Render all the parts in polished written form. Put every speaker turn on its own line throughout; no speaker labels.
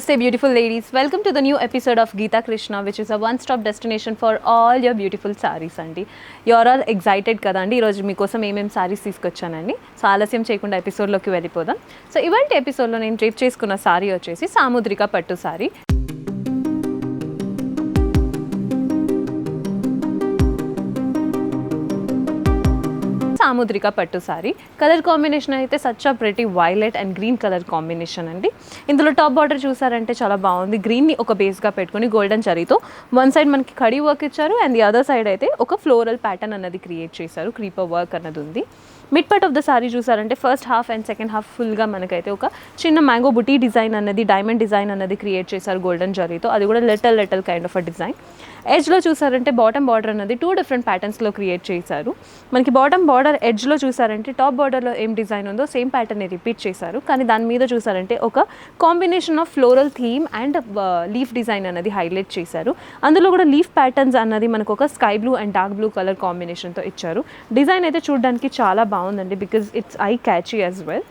Namaste beautiful ladies, welcome to the new episode of Geeta Krishna, which is a one-stop destination for all your beautiful sarees andi. You are all excited kada andi, ee roju meekosam em sarees teesukochhanandi. So ఆలస్యం చేయకుండా episode లోకి వెళ్ళిపోదాం. So ఇవాల్టి episode లో నేను drape చేసుకున్న sorry వచ్చేసి సాముద్రిక పట్టు సారీ. సాముద్రిక పట్టు సారీ కలర్ కాంబినేషన్ అయితే such a pretty violet and green colour combination అండి. ఇందులో టాప్ బార్డర్ చూసారంటే చాలా బాగుంది. గ్రీన్ని ఒక బేస్గా పెట్టుకుని గోల్డెన్ జరీతో వన్ సైడ్ మనకి కడీ వర్క్ ఇచ్చారు అండ్ ది అదర్ సైడ్ అయితే ఒక ఫ్లోరల్ ప్యాటర్న్ అన్నది క్రియేట్ చేశారు. క్రీపర్ వర్క్ అన్నది ఉంది. Mid part of the sari చూసారంటే first half and second half ఫుల్గా మనకైతే ఒక చిన్న మ్యాంగో బుటీ డిజైన్ అన్నది, డైమండ్ డిజైన్ అన్నది క్రియేట్ చేశారు గోల్డెన్ జరీతో. అది కూడా little kind of a design. ఎడ్జ్లో చూసారంటే బాటమ్ బార్డర్ అన్నది 2 డిఫరెంట్ ప్యాటర్న్స్లో క్రియేట్ చేశారు. మనకి బాటమ్ బార్డర్ ఎడ్జ్లో చూసారంటే టాప్ బార్డర్లో ఏం డిజైన్ ఉందో సేమ్ ప్యాటర్న్ని రిపీట్ చేశారు. కానీ దాని మీద చూసారంటే ఒక combination of floral theme and leaf design అన్నది హైలైట్ చేశారు. అందులో కూడా లీఫ్ ప్యాటర్న్స్ అన్నది మనకు ఒక sky blue and dark blue colour కాంబినేషన్తో ఇచ్చారు. డిజైన్ అయితే చూడడానికి చాలా బాగుందండి, because it's I catchy as well.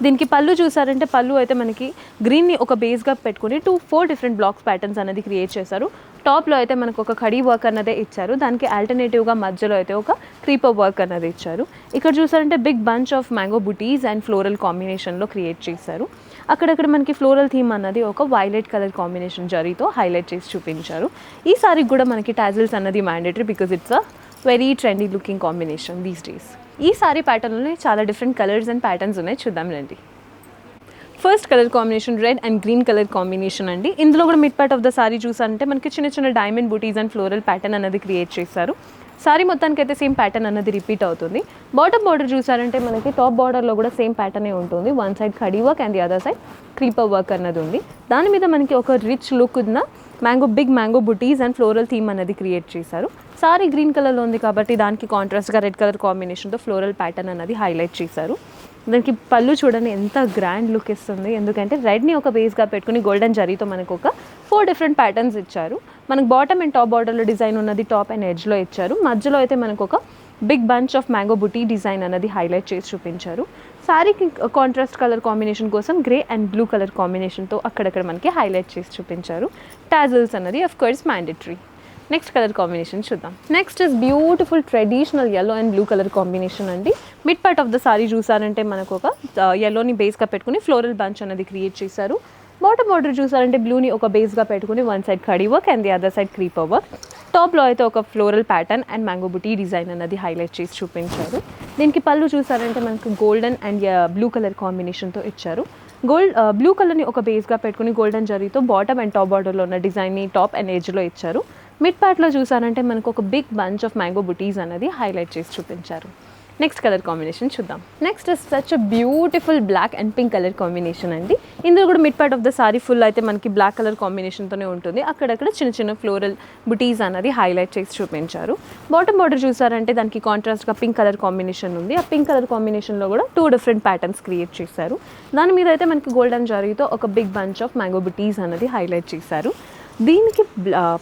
దీనికి పళ్ళు చూసారంటే పళ్ళు అయితే మనకి గ్రీన్ని ఒక బేస్గా పెట్టుకుని 4 డిఫరెంట్ బ్లాక్స్ ప్యాటర్న్స్ అనేది క్రియేట్ చేశారు. టాప్లో అయితే మనకు ఒక కడీ వర్క్ అన్నదే ఇచ్చారు. దానికి ఆల్టర్నేటివ్గా మధ్యలో అయితే ఒక క్రీపర్ వర్క్ అన్నది ఇచ్చారు. ఇక్కడ చూసారంటే big bunch of mango booties and floral కాంబినేషన్లో క్రియేట్ చేశారు. అక్కడక్కడ మనకి ఫ్లోరల్ థీమ్ అన్నది ఒక వైలెట్ కలర్ కాంబినేషన్ జరీతో హైలైట్ చేసి చూపించారు. ఈ సారీకి కూడా మనకి టాజిల్స్ అన్నది mandatory, because it's a very trendy looking combination these days. ఈ సారీ ప్యాటర్న్లోనే చాలా డిఫరెంట్ కలర్స్ అండ్ ప్యాటర్న్స్ ఉన్నాయి, చూద్దాం రండి. First colour combination red and green colour combination అండి. ఇందులో కూడా mid part of the sari చూసారంటే మనకి చిన్న diamond booties and floral pattern అన్నది క్రియేట్ చేశారు. సారీ మొత్తానికి అయితే సేమ్ ప్యాటర్న్ అన్నది రిపీట్ అవుతుంది. బాటమ్ బార్డర్ చూసారంటే మనకి టాప్ బార్డర్లో కూడా సేమ్ ప్యాటర్నే ఉంటుంది. వన్ సైడ్ కడీ work and the other side creeper work అన్నది ఉంది. దాని మీద మనకి ఒక రిచ్ లుక్ ఉన్న big mango booties and floral theme అన్నది క్రియేట్ చేశారు. సారీ గ్రీన్ కలర్లో ఉంది కాబట్టి దానికి కాంట్రాస్ట్గా రెడ్ కలర్ కాంబినేషన్తో ఫ్లోరల్ ప్యాటర్న్ అన్నది హైలైట్ చేశారు. దానికి పళ్ళు చూడండి ఎంత గ్రాండ్ లుక్ ఇస్తుంది, ఎందుకంటే రెడ్ని ఒక బేస్గా పెట్టుకుని గోల్డెన్ జరీతో మనకు ఒక 4 డిఫరెంట్ ప్యాటర్న్స్ ఇచ్చారు. మనకు బాటమ్ అండ్ టాప్ బార్డర్లో డిజైన్ ఉన్నది టాప్ అండ్ ఎడ్జ్లో ఇచ్చారు. మధ్యలో అయితే మనకు ఒక బిగ్ బంచ్ ఆఫ్ మ్యాంగో బుటీ డిజైన్ అన్నది హైలైట్ చేసి చూపించారు. శారీకి కాంట్రాస్ట్ కలర్ కాంబినేషన్ కోసం గ్రే అండ్ బ్లూ కలర్ కాంబినేషన్తో అక్కడక్కడ మనకి హైలైట్ చేసి చూపించారు. టాజిల్స్ అన్నది of course mandatory. Next colour combination చూద్దాం. Next is beautiful traditional yellow and blue colour combination అండి. Mid part of the sari చూసారంటే మనకు ఒక yellowని బేస్గా పెట్టుకుని ఫ్లోరల్ బంచ్ అనేది క్రియేట్ చేశారు. బాటమ్ బార్డర్ చూసారంటే బ్లూని ఒక బేస్గా పెట్టుకుని వన్ సైడ్ కడీ work and the other side creeper work. టాప్లో అయితే ఒక ఫ్లోరల్ ప్యాటర్న్ అండ్ మ్యాంగో బుటీ డిజైన్ అన్నది హైలైట్ చేసి చూపించారు. దీనికి పళ్ళు చూసారంటే మనకు గోల్డెన్ అండ్ బ్లూ కలర్ కాంబినేషన్తో ఇచ్చారు. బ్లూ కలర్ని ఒక బేస్గా పెట్టుకుని గోల్డెన్ జరీతో బాటమ్ అండ్ టాప్ బార్డర్లో ఉన్న డిజైన్ని టాప్ అండ్ ఎడ్జ్లో ఇచ్చారు. మిడ్ పార్ట్లో చూసారంటే మనకు ఒక బిగ్ బంచ్ ఆఫ్ మ్యాంగో బుటీస్ అనేది హైలైట్ చేసి చూపించారు. నెక్స్ట్ కలర్ కాంబినేషన్ చూద్దాం. Next is such a beautiful black and pink colour combination అండి. ఇందులో కూడా mid part of the sari full అయితే మనకి బ్లాక్ కలర్ కాంబినేషన్తోనే ఉంటుంది. అక్కడక్కడ చిన్న ఫ్లోరల్ బుటీస్ అనేది హైలైట్ చేసి చూపించారు. బాటమ్ బార్డర్ చూసారంటే దానికి కాంట్రాస్ట్గా పింక్ కలర్ కాంబినేషన్ ఉంది. ఆ పింక్ కలర్ కాంబినేషన్లో కూడా 2 డిఫరెంట్ ప్యాటర్న్స్ క్రియేట్ చేశారు. దాని మీద అయితే మనకి గోల్డెన్ జరీతో ఒక బిగ్ బంచ్ ఆఫ్ మ్యాంగో బుటీస్ అనేది హైలైట్ చేశారు. దీనికి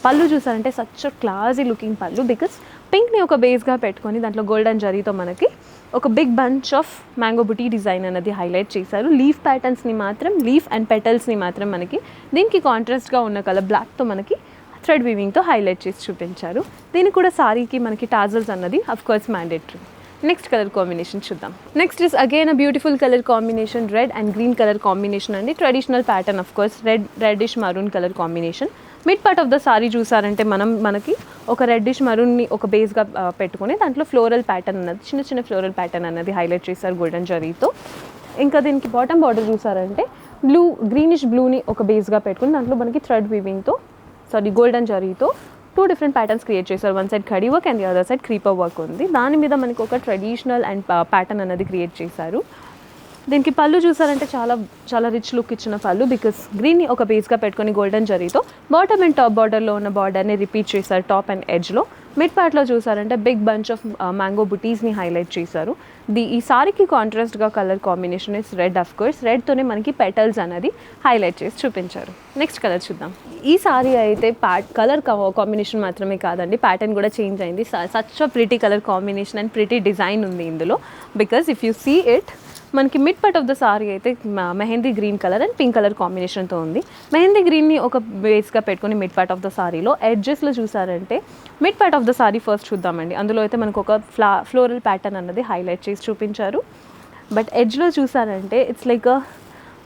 పళ్ళు చూసారంటే సచ్ క్లాసీ లుకింగ్ పళ్ళు, బికాస్ పింక్ని ఒక బేస్గా పెట్టుకొని దాంట్లో గోల్డెన్ జరీతో మనకి ఒక బిగ్ బంచ్ ఆఫ్ మ్యాంగో బుటీ డిజైన్ అనేది హైలైట్ చేశారు. లీఫ్ ప్యాటర్న్స్ని మాత్రం లీఫ్ అండ్ పెటల్స్ని మాత్రం మనకి దీనికి కాంట్రాస్ట్గా ఉన్న కలర్ బ్లాక్తో మనకి థ్రెడ్ వీవింగ్తో హైలైట్ చేసి చూపించారు. దీనికి కూడా సారీకి మనకి టాజల్స్ అన్నది of course mandatory. Next colour combination చూద్దాం. Next is again a beautiful colour combination red and green colour combination అండి. Traditional pattern of course reddish maroon colour combination. Mid part of the sari చూసారంటే మనకి ఒక reddish మరూన్ని ఒక బేస్గా పెట్టుకుని దాంట్లో floral pattern అన్నది చిన్న ఫ్లోరల్ ప్యాటర్న్ అన్నది హైలైట్ చేశారు గోల్డెన్ జరీతో. ఇంకా దీనికి బాటమ్ బార్డర్ చూసారంటే గ్రీనిష్ బ్లూని ఒక బేస్గా పెట్టుకుని దాంట్లో మనకి థ్రెడ్ వీవింగ్తో గోల్డెన్ జరీతో 2 డిఫరెంట్ ప్యాటర్న్స్ క్రియేట్ చేశారు. వన్ సైడ్ కడీ work and the other side creeper work ఉంది. దాని మీద మనకి ఒక ట్రెడిషనల్ అండ్ ప్యాటర్న్ అనేది క్రియేట్ చేశారు. దీనికి పళ్ళు చూసారంటే చాలా రిచ్ లుక్ ఇచ్చిన పళ్ళు, బికాస్ గ్రీన్ని ఒక బేస్గా పెట్టుకొని గోల్డెన్ జరీతో బాటమ్ అండ్ టాప్ బార్డర్లో ఉన్న బార్డర్ని రిపీట్ చేశారు టాప్ అండ్ ఎడ్జ్లో. మిడ్ పార్ట్లో చూసారంటే బిగ్ బంచ్ ఆఫ్ మ్యాంగో బుటీస్ని హైలైట్ చేశారు. ఈ సారీకి కాంట్రాస్ట్గా colour combination is red. Of course రెడ్తోనే మనకి పెటల్స్ అనేది హైలైట్ చేసి చూపించారు. నెక్స్ట్ కలర్ చూద్దాం. ఈ సారీ అయితే కలర్ కాంబినేషన్ మాత్రమే కాదండి, ప్యాటర్న్ కూడా చేంజ్ అయింది. Such a pretty colour combination and pretty design ఉంది ఇందులో, because if you see it మనకి mid part of the sari అయితే mehendi green colour and pink colour కాంబినేషన్తో ఉంది. మెహందీ గ్రీన్ని ఒక బేస్గా పెట్టుకుని మిడ్ పార్ట్ ఆఫ్ ద సారీలో ఎడ్జెస్లో చూసారంటే mid part of the sorry first చూద్దామండి. అందులో అయితే మనకు ఒక ఫ్లోరల్ ప్యాటర్న్ అన్నది హైలైట్ చేసి చూపించారు. బట్ ఎడ్జ్లో చూసారంటే ఇట్స్ లైక్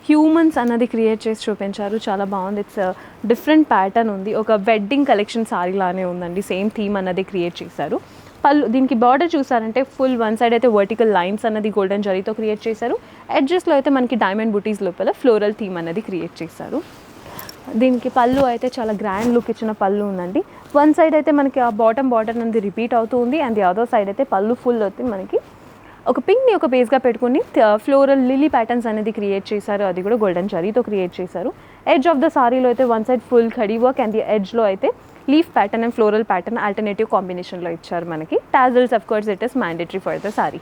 హ్యూమన్స్ అన్నది క్రియేట్ చేసి చూపించారు. చాలా బాగుంది. ఇట్స్ డిఫరెంట్ ప్యాటర్న్ ఉంది. ఒక వెడ్డింగ్ కలెక్షన్ సారీ లానే ఉందండి. సేమ్ థీమ్ అన్నది క్రియేట్ చేశారు. పళ్ళు దీనికి బార్డర్ చూసారంటే ఫుల్ వన్ సైడ్ అయితే వర్టికల్ లైన్స్ అన్నది గోల్డెన్ జరీతో క్రియేట్ చేశారు. ఎడ్జెస్లో అయితే మనకి డైమండ్ బుటీస్ లోపల ఫ్లోరల్ థీమ్ అన్నది క్రియేట్ చేశారు. దీనికి పళ్ళు అయితే చాలా గ్రాండ్ లుక్ ఇచ్చిన పళ్ళు ఉందండి. వన్ సైడ్ అయితే మనకి ఆ బాటమ్ బార్డర్ అనేది రిపీట్ అవుతూ ఉంది అండ్ ది అదర్ సైడ్ అయితే పళ్ళు ఫుల్ అవుతుంది. మనకి ఒక పింక్ని ఒక బేస్గా పెట్టుకుని ఫ్లోరల్ లిలీ ప్యాటర్న్స్ అనేది క్రియేట్ చేశారు. అది కూడా గోల్డెన్ జరీతో క్రియేట్ చేశారు. ఎడ్జ్ ఆఫ్ ద సారీలో అయితే వన్ సైడ్ ఫుల్ ఖడీ వర్క్ అండ్ ది ఎడ్జ్లో అయితే leaf pattern and floral pattern alternative కాంబినేషన్లో ఇచ్చారు మనకి. Tassels of course it is mandatory for the sari.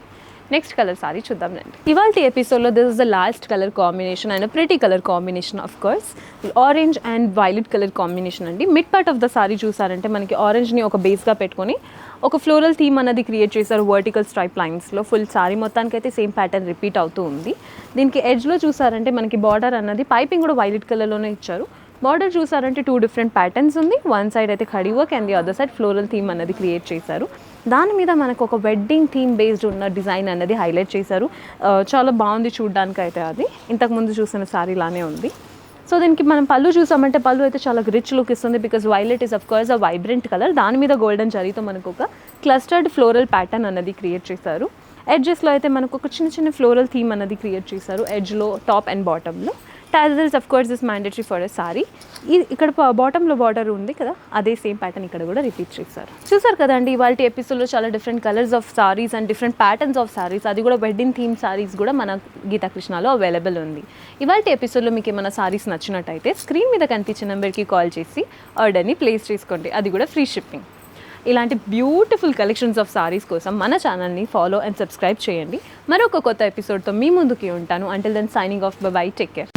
Next colour sari చూద్దాం రండి. ఇవాళ ఎపిసోడ్లో this is the last colour combination and pretty colour combination of course orange and violet colour combination అండి. Mid part of the sari చూసారంటే మనకి ఆరెంజ్ని ఒక బేస్గా పెట్టుకొని ఒక ఫ్లోరల్ థీమ్ అన్నది క్రియేట్ చేశారు వర్టికల్ స్ట్రైప్ లైన్స్లో. ఫుల్ సారీ మొత్తానికి అయితే సేమ్ ప్యాటర్న్ రిపీట్ అవుతూ ఉంది. దీనికి ఎడ్జ్లో చూసారంటే మనకి బార్డర్ అన్నది పైపింగ్ కూడా వైలెట్ కలర్లోనే ఇచ్చారు. బార్డర్ చూసారంటే 2 డిఫరెంట్ ప్యాటర్న్స్ ఉంది. వన్ సైడ్ అయితే khadi work and the other side floral theme అన్నది క్రియేట్ చేశారు. దాని మీద మనకు ఒక వెడ్డింగ్ థీమ్ బేస్డ్ ఉన్న డిజైన్ అన్నది హైలైట్ చేశారు. చాలా బాగుంది చూడడానికి అయితే. అది ఇంతకుముందు చూసిన సారీ లానే ఉంది. సో దీనికి మనం పళ్ళు చూసామంటే పళ్ళు అయితే చాలా రిచ్ లుక్ ఇస్తుంది. Because violet is of course a vibrant colour. దాని మీద గోల్డెన్ జరీతో మనకు ఒక క్లస్టర్డ్ ఫ్లోరల్ ప్యాటర్న్ అన్నది క్రియేట్ చేశారు. ఎడ్జెస్లో అయితే మనకు ఒక చిన్న చిన్న ఫ్లోరల్ థీమ్ అన్నది క్రియేట్ చేశారు. ఎడ్జ్లో టాప్ అండ్ బాటంలో tassels of course is mandatory for a sari. ఇక్కడ బాటంలో బార్డర్ ఉంది కదా, అదే సేమ్ ప్యాటర్న్ ఇక్కడ కూడా రిపీట్ చేశారు. చూసారు కదండి ఇవాళ ఎపిసోడ్లో చాలా different colours of saris and different patterns of saris, అది కూడా వెడ్డింగ్ థీమ్ సారీస్ కూడా మన గీతా కృష్ణలో అవైలబుల్ ఉంది. ఇవాళ ఎపిసోడ్లో మీకు ఏమైనా సారీస్ నచ్చినట్టయితే స్క్రీన్ మీద కనిపించిన నెంబర్కి కాల్ చేసి ఆర్డర్ని ప్లేస్ చేసుకోండి. అది కూడా ఫ్రీ షిప్పింగ్. ఇలాంటి బ్యూటిఫుల్ కలెక్షన్స్ ఆఫ్ సారీస్ కోసం మన ఛానల్ని ఫాలో అండ్ సబ్స్క్రైబ్ చేయండి. మరొక కొత్త ఎపిసోడ్తో మీ ముందుకి ఉంటాను. Until then signing off, bye bye, take care.